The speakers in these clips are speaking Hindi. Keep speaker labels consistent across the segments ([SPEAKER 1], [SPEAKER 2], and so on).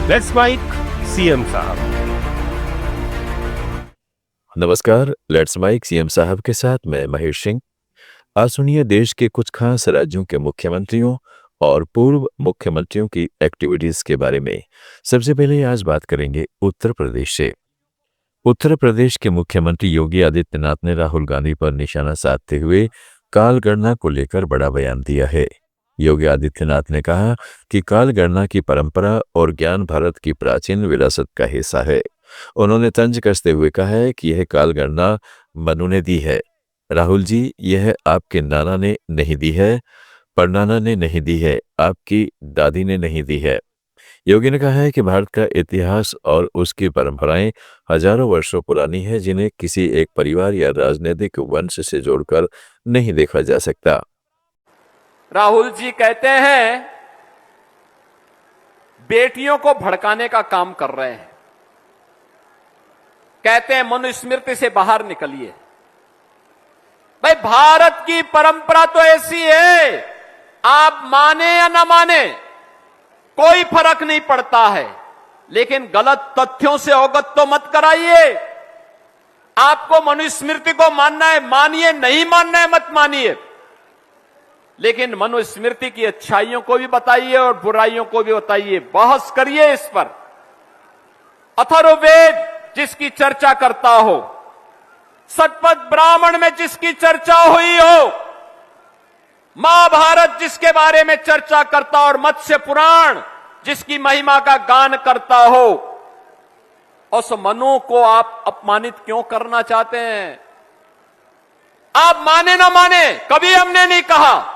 [SPEAKER 1] लेट्स माइक सीएम साहब।
[SPEAKER 2] नमस्कार, लेट्स माइक सीएम साहब के साथ मैं महेश सिंह। आज सुनिए देश के कुछ खास राज्यों के मुख्यमंत्रियों और पूर्व मुख्यमंत्रियों की एक्टिविटीज के बारे में। सबसे पहले आज बात करेंगे उत्तर प्रदेश से। उत्तर प्रदेश के मुख्यमंत्री योगी आदित्यनाथ ने राहुल गांधी पर निशाना साधते हुए काल गणना को लेकर बड़ा बयान दिया है। योगी आदित्यनाथ ने कहा कि काल गणना की परंपरा और ज्ञान भारत की प्राचीन विरासत का हिस्सा है। उन्होंने तंज कसते हुए कहा है कि यह काल गणना मनु ने दी है। राहुल जी, यह आपके नाना ने नहीं दी है, परनाना ने नहीं दी है, आपकी दादी ने नहीं दी है। योगी ने कहा है कि भारत का इतिहास और उसकी परंपराएं हजारों वर्षों पुरानी है, जिन्हें किसी एक परिवार या राजनीतिक वंश से जोड़कर नहीं देखा जा सकता।
[SPEAKER 3] राहुल जी कहते हैं बेटियों को भड़काने का काम कर रहे हैं। कहते हैं मनुस्मृति से बाहर निकलिए। भाई, भारत की परंपरा तो ऐसी है, आप माने या ना माने कोई फर्क नहीं पड़ता है, लेकिन गलत तथ्यों से अवगत तो मत कराइए। आपको मनुस्मृति को मानना है मानिए, नहीं मानना है मत मानिए, लेकिन मनुस्मृति की अच्छाइयों को भी बताइए और बुराइयों को भी बताइए। बहस करिए इस पर। अथर्ववेद जिसकी चर्चा करता हो, शतपथ ब्राह्मण में जिसकी चर्चा हुई हो, महाभारत जिसके बारे में चर्चा करता और मत्स्य पुराण जिसकी महिमा का गान करता हो, उस मनु को आप अपमानित क्यों करना चाहते हैं? आप माने ना माने, कभी हमने नहीं कहा।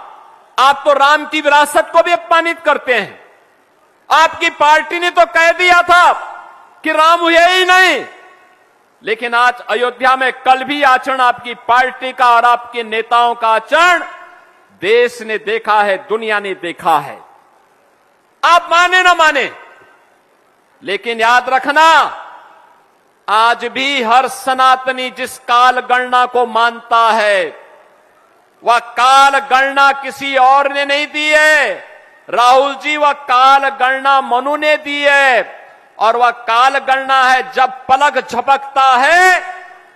[SPEAKER 3] आप तो राम की विरासत को भी अपमानित करते हैं। आपकी पार्टी ने तो कह दिया था कि राम हुए ही नहीं, लेकिन आज अयोध्या में कल भी आचरण आपकी पार्टी का और आपके नेताओं का आचरण देश ने देखा है, दुनिया ने देखा है। आप माने ना माने, लेकिन याद रखना, आज भी हर सनातनी जिस काल गणना को मानता है, वह काल गणना किसी और ने नहीं दी है। राहुल जी, वह काल गणना मनु ने दी है, और वह काल गणना है जब पलक झपकता है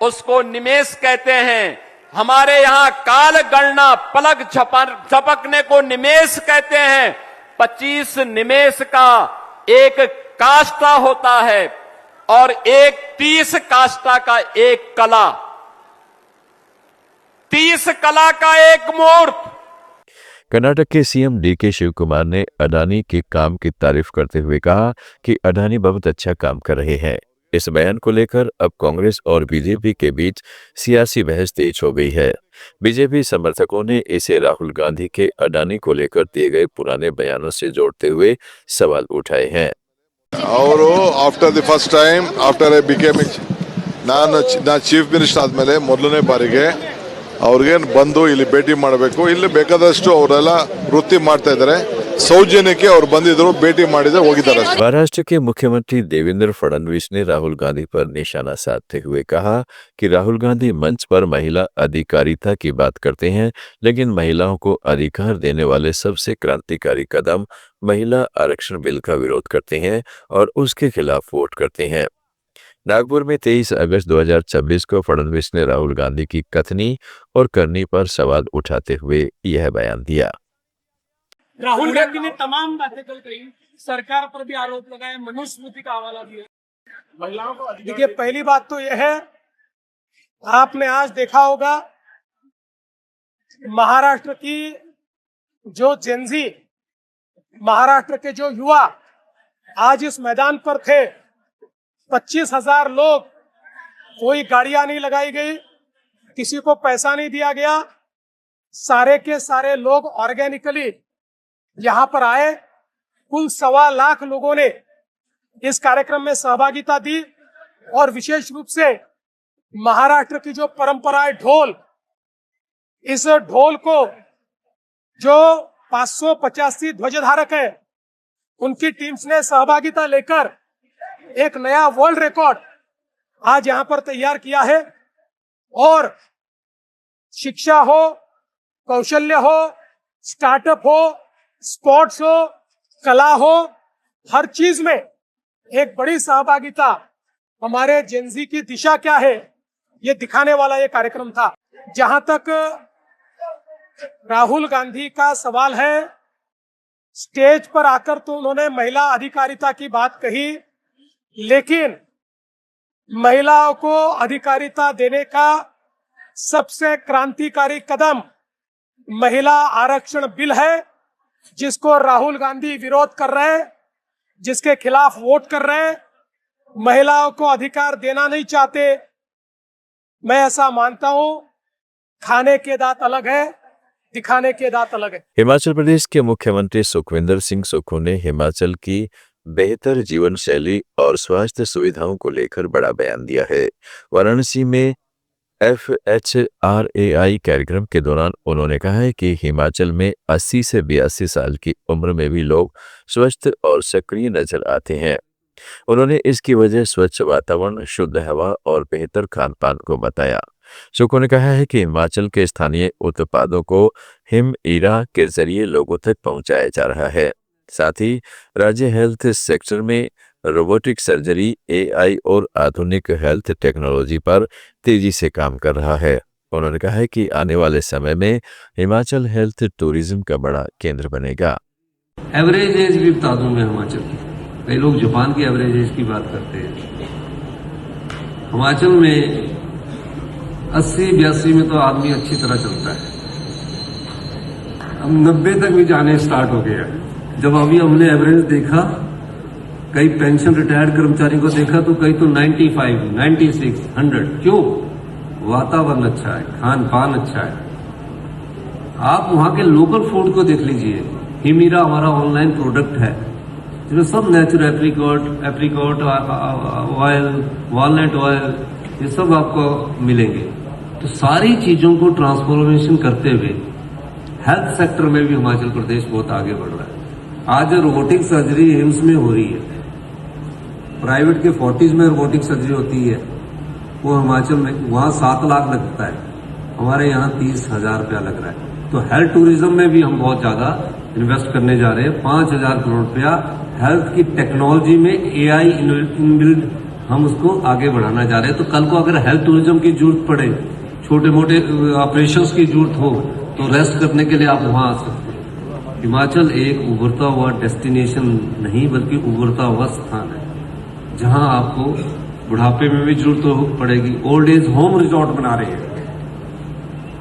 [SPEAKER 3] उसको निमेष कहते हैं। हमारे यहां काल गणना पलक झपकने को निमेष कहते हैं। 25 निमेष का एक काष्ठा होता है और एक 30 काष्ठा का एक कला, 30 कला का एक मूर्त।
[SPEAKER 2] कर्नाटक के सीएम डीके शिव कुमार ने अडानी के काम की तारीफ करते हुए कहा कि अडानी बहुत अच्छा काम कर रहे हैं। इस बयान को लेकर अब कांग्रेस और बीजेपी के बीच सियासी बहस तेज हो गई है। बीजेपी समर्थकों ने इसे राहुल गांधी के अडानी को लेकर दिए गए पुराने बयानों से जोड़ते हुए सवाल उठाए हैं।
[SPEAKER 4] ಅವರು after the first time after I became ನಾನು ಚೀಫ್ ಮಿನಿಸ್ಟರ್ ಆದಮೇಲೆ ಮೊದಲನೇ ಬಾರಿಗೆ ಅವ್ರಿಗೇನು ಬಂದು ಇಲ್ಲಿ ಭೇಟಿ ಮಾಡಬೇಕು, ಇಲ್ಲಿ ಬೇಕಾದಷ್ಟು ಅವರೆಲ್ಲ ವೃತ್ತಿ ಮಾಡ್ತಾ ಇದ್ದಾರೆ, सौजन्य और बंदिದ್ರು ಭೇಟಿ ಮಾಡಿದ್ರೆ ಹೋಗಿದ್ದಾರೆ।
[SPEAKER 2] महाराष्ट्र के मुख्यमंत्री देवेंद्र फडणवीस ने राहुल गांधी पर निशाना साधते हुए कहा कि राहुल गांधी मंच पर महिला अधिकारिता की बात करते हैं, लेकिन महिलाओं को अधिकार देने वाले सबसे क्रांतिकारी कदम महिला आरक्षण बिल का विरोध करते हैं और उसके खिलाफ वोट करते हैं। नागपुर में 23 अगस्त 2026 को फडणवीस ने राहुल गांधी की कथनी और करनी पर सवाल उठाते हुए यह बयान दिया।
[SPEAKER 5] राहुल गांधी ने तमाम बातें कल कही, सरकार पर भी आरोप लगाए, मनुस्मृति का हवाला दिया। महिलाओं को देखिए, पहली बात तो यह है, आपने आज देखा होगा महाराष्ट्र की जो जेनजी, महाराष्ट्र के जो युवा आज इस मैदान पर थे, 25,000 लोग, कोई गाड़ियां नहीं लगाई गई, किसी को पैसा नहीं दिया गया, सारे के सारे लोग ऑर्गेनिकली यहां पर आए। कुल 1.25 लाख लोगों ने इस कार्यक्रम में सहभागिता दी और विशेष रूप से महाराष्ट्र की जो परंपरा है ढोल, इस ढोल को जो 585 ध्वजधारक है उनकी टीम्स ने सहभागिता लेकर एक नया वर्ल्ड रिकॉर्ड आज यहां पर तैयार किया है। और शिक्षा हो, कौशल्य हो, स्टार्टअप हो, स्पोर्ट्स हो, कला हो, हर चीज में एक बड़ी सहभागिता, हमारे जेनजी की दिशा क्या है ये दिखाने वाला ये कार्यक्रम था। जहां तक राहुल गांधी का सवाल है, स्टेज पर आकर तो उन्होंने महिला अधिकारिता की बात कही, लेकिन महिलाओं को अधिकारिता देने का सबसे क्रांतिकारी कदम महिला आरक्षण बिल है, जिसको राहुल गांधी विरोध कर रहे हैं, जिसके खिलाफ वोट कर रहे हैं। महिलाओं को अधिकार देना नहीं चाहते। मैं ऐसा मानता हूं, खाने के दांत अलग है, दिखाने के दांत अलग है।
[SPEAKER 2] हिमाचल प्रदेश के मुख्यमंत्री सुखविंदर सिंह सुक्खू ने हिमाचल की बेहतर जीवन शैली और स्वास्थ्य सुविधाओं को लेकर बड़ा बयान दिया है। वाराणसी में FHRAI कार्यक्रम के दौरान उन्होंने कहा है कि हिमाचल में 80 से 82 साल की उम्र में भी लोग स्वस्थ और सक्रिय नजर आते हैं। उन्होंने इसकी वजह स्वच्छ वातावरण, शुद्ध हवा और बेहतर खान पान को बताया। सुक्खू ने कहा है कि हिमाचल के स्थानीय उत्पादों को हिम-ईरा के जरिए लोगों तक पहुंचाया जा रहा है। साथ ही राज्य हेल्थ सेक्टर में रोबोटिक सर्जरी, AI और आधुनिक हेल्थ टेक्नोलॉजी पर तेजी से काम कर रहा है। उन्होंने कहा है कि आने वाले समय में हिमाचल हेल्थ टूरिज्म का बड़ा केंद्र बनेगा।
[SPEAKER 6] एवरेज एज भी बता दूं मैं हिमाचल की। कई लोग जापान की एवरेज एज की बात करते हैं। हिमाचल में 80-82 में तो आदमी अच्छी तरह चलता है। अब 90 तक भी जाने स्टार्ट हो गया। जब अभी हमने एवरेज देखा, कई पेंशन रिटायर्ड कर्मचारी को देखा तो कई तो 95, 96, 100। क्यों? वातावरण अच्छा है, खान पान अच्छा है। आप वहां के लोकल फूड को देख लीजिए। हिमीरा हमारा ऑनलाइन प्रोडक्ट है, जिसमें सब natural apricot oil, walnut oil, ये सब आपको मिलेंगे। तो सारी चीजों को ट्रांसफॉर्मेशन करते हुए हेल्थ सेक्टर में भी हिमाचल प्रदेश बहुत आगे बढ़ रहा है। आज रोबोटिक सर्जरी एम्स में हो रही है, प्राइवेट के 40s में रोबोटिक सर्जरी होती है, वो हिमाचल में वहां 7 लाख लगता है, हमारे यहाँ 30,000 रुपया लग रहा है। तो हेल्थ टूरिज्म में भी हम बहुत ज्यादा इन्वेस्ट करने जा रहे हैं। 5,000 करोड़ रुपया हेल्थ की टेक्नोलॉजी में AI इनबिल्ड हम उसको आगे बढ़ाना जा रहे हैं। तो कल को अगर हेल्थ टूरिज्म की जरूरत पड़े, छोटे मोटे ऑपरेशंस की जरूरत हो, तो रेस्ट करने के लिए आप वहां आ सकते हैं। हिमाचल एक उभरता हुआ डेस्टिनेशन नहीं, बल्कि उभरता हुआ स्थान है, जहां आपको बुढ़ापे में भी जरूरत पड़ेगी। ओल्ड एज होम रिजॉर्ट बना रहे हैं,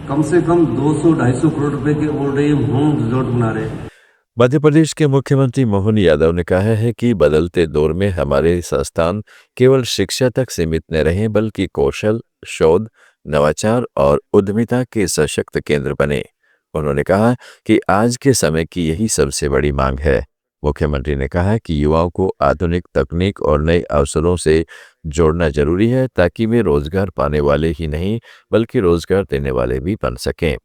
[SPEAKER 6] कम से कम 200-250 करोड़ रुपए के ओल्ड एज होम रिजॉर्ट बना रहे हैं।
[SPEAKER 2] मध्य प्रदेश के मुख्यमंत्री मोहन यादव ने कहा है कि बदलते दौर में हमारे संस्थान केवल शिक्षा तक सीमित न रहें, बल्कि कौशल, शोध, नवाचार और उद्यमिता के सशक्त केंद्र बने। उन्होंने कहा कि आज के समय की यही सबसे बड़ी मांग है। मुख्यमंत्री ने कहा कि युवाओं को आधुनिक तकनीक और नए अवसरों से जोड़ना जरूरी है, ताकि वे रोजगार पाने वाले ही नहीं, बल्कि रोजगार देने वाले भी बन सकें।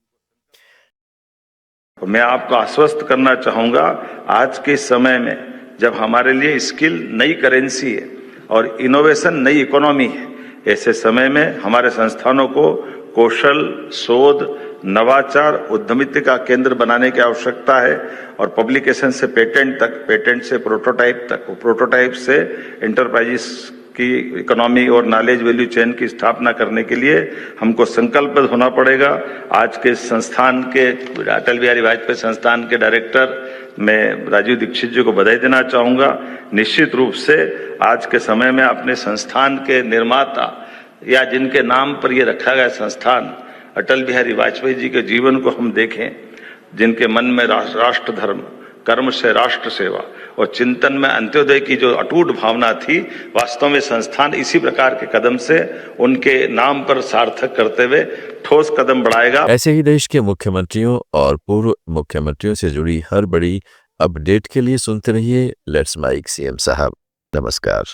[SPEAKER 7] मैं आपको आश्वस्त करना चाहूंगा, आज के समय में जब हमारे लिए स्किल नई करेंसी है और इनोवेशन नई इकोनॉमी है, ऐसे समय में हमारे संस्थानों को कौशल, शोध, नवाचार, उद्यमिता का केंद्र बनाने की आवश्यकता है। और पब्लिकेशन से पेटेंट तक, पेटेंट से प्रोटोटाइप तक, प्रोटोटाइप से एंटरप्राइजेस की इकोनॉमी और नॉलेज वैल्यू चेन की स्थापना करने के लिए हमको संकल्पबद्ध होना पड़ेगा। आज के संस्थान के अटल बिहारी वाजपेयी संस्थान के डायरेक्टर मैं राजीव दीक्षित जी को बधाई देना चाहूंगा। निश्चित रूप से आज के समय में अपने संस्थान के निर्माता या जिनके नाम पर ये रखा गया संस्थान, अटल बिहारी वाजपेयी जी के जीवन को हम देखें, जिनके मन में राष्ट्र धर्म, कर्म से राष्ट्र सेवा और चिंतन में अंत्योदय की जो अटूट भावना थी, वास्तव में संस्थान इसी प्रकार के कदम से उनके नाम पर सार्थक करते हुए ठोस कदम बढ़ाएगा।
[SPEAKER 2] ऐसे ही देश के मुख्यमंत्रियों और पूर्व मुख्यमंत्रियों से जुड़ी हर बड़ी अपडेट के लिए सुनते रहिए लेट्स माइक सीएम साहब। नमस्कार।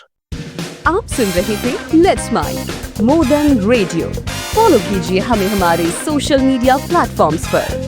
[SPEAKER 8] आप सुन रहे थे let's mic more than radio. Follow कीजिए हमें हमारे सोशल मीडिया प्लेटफॉर्म्स पर।